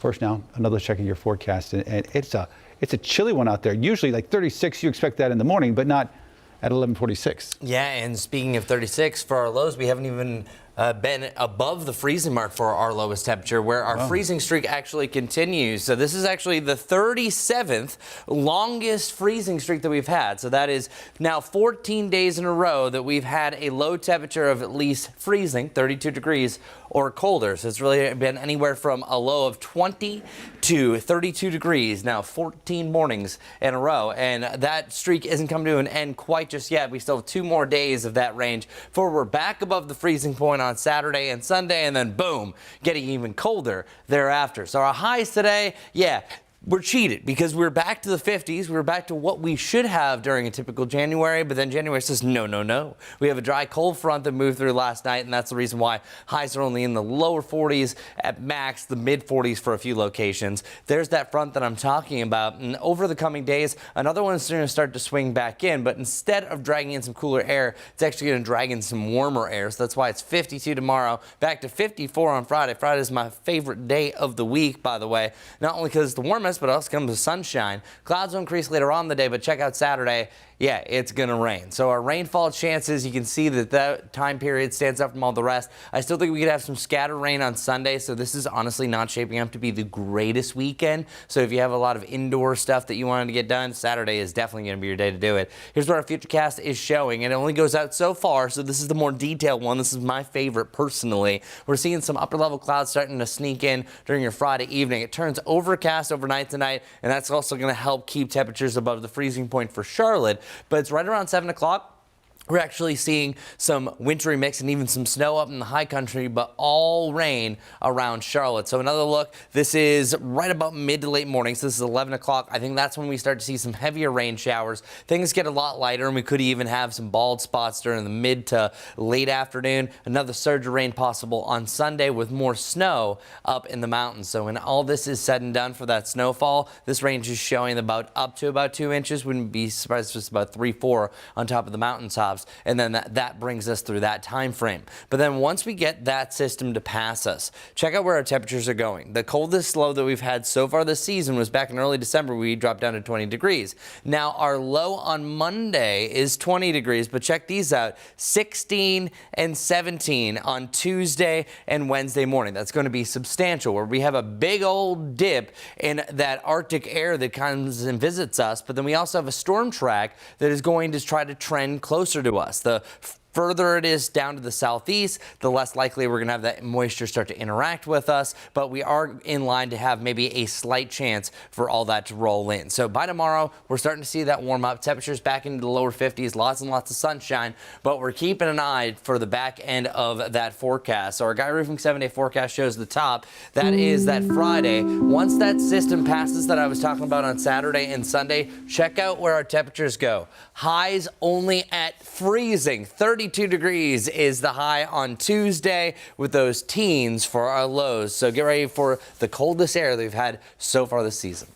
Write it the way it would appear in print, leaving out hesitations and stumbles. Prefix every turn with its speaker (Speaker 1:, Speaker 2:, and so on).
Speaker 1: First now, another check of your forecast, and it's a chilly one out there. Usually like 36, you expect that in the morning, but not at 11:46.
Speaker 2: Yeah, and speaking of 36, for our lows, we haven't even been above the freezing mark for our lowest temperature, where our freezing streak actually continues. So this is actually the 37th longest freezing streak that we've had. So that is now 14 days in a row that we've had a low temperature of at least freezing, 32 degrees or colder. So it's really been anywhere from a low of 20 to 32 degrees now 14 mornings in a row. And that streak isn't come to an end quite just yet. We still have 2 more days of that range before we're back above the freezing point on Saturday and Sunday, and then boom, getting even colder thereafter. So our highs today, yeah, we're cheated because we're back to the 50s. We're back to what we should have during a typical January, but then January says, no, no, no. We have a dry cold front that moved through last night, and that's the reason why highs are only in the lower 40s at max, the mid 40s for a few locations. There's that front that I'm talking about, and over the coming days, another one's going to start to swing back in, but instead of dragging in some cooler air, it's actually going to drag in some warmer air, so that's why it's 52 tomorrow, back to 54 on Friday. Friday is my favorite day of the week, by the way, not only because it's the warmest, but also comes the sunshine. Clouds will increase later on in the day, but check out Saturday. Yeah, it's going to rain. So our rainfall chances, you can see that that time period stands out from all the rest. I still think we could have some scattered rain on Sunday, so this is honestly not shaping up to be the greatest weekend. So if you have a lot of indoor stuff that you wanted to get done, Saturday is definitely going to be your day to do it. Here's what our Futurecast is showing, and it only goes out so far, so this is the more detailed one. This is my favorite personally. We're seeing some upper level clouds starting to sneak in during your Friday evening. It turns overcast overnight tonight, and that's also going to help keep temperatures above the freezing point for Charlotte. But it's right around 7 o'clock. We're actually seeing some wintry mix and even some snow up in the high country, but all rain around Charlotte. So another look, this is right about mid to late morning. So this is 11 o'clock. I think that's when we start to see some heavier rain showers. Things get a lot lighter, and we could even have some bald spots during the mid to late afternoon. Another surge of rain possible on Sunday with more snow up in the mountains. So when all this is said and done for that snowfall, this range is showing about up to about 2 inches. Wouldn't be surprised if it's about 3-4 on top of the mountaintops. And then that brings us through that time frame. But then once we get that system to pass us, check out where our temperatures are going. The coldest low that we've had so far this season was back in early December. We dropped down to 20 degrees. Now our low on Monday is 20 degrees, but check these out, 16 and 17 on Tuesday and Wednesday morning. That's going to be substantial, where we have a big old dip in that Arctic air that comes and visits us, but then we also have a storm track that is going to try to trend closer to us. The further it is down to the southeast, the less likely we're going to have that moisture start to interact with us, but we are in line to have maybe a slight chance for all that to roll in. So by tomorrow, we're starting to see that warm up. Temperatures back into the lower 50s, lots and lots of sunshine, but we're keeping an eye for the back end of that forecast. So our Guy Roofing 7-day forecast shows the top. That is that Friday. Once that system passes that I was talking about on Saturday and Sunday, check out where our temperatures go. Highs only at freezing. 32 degrees is the high on Tuesday with those teens for our lows. So get ready for the coldest air that we've had so far this season.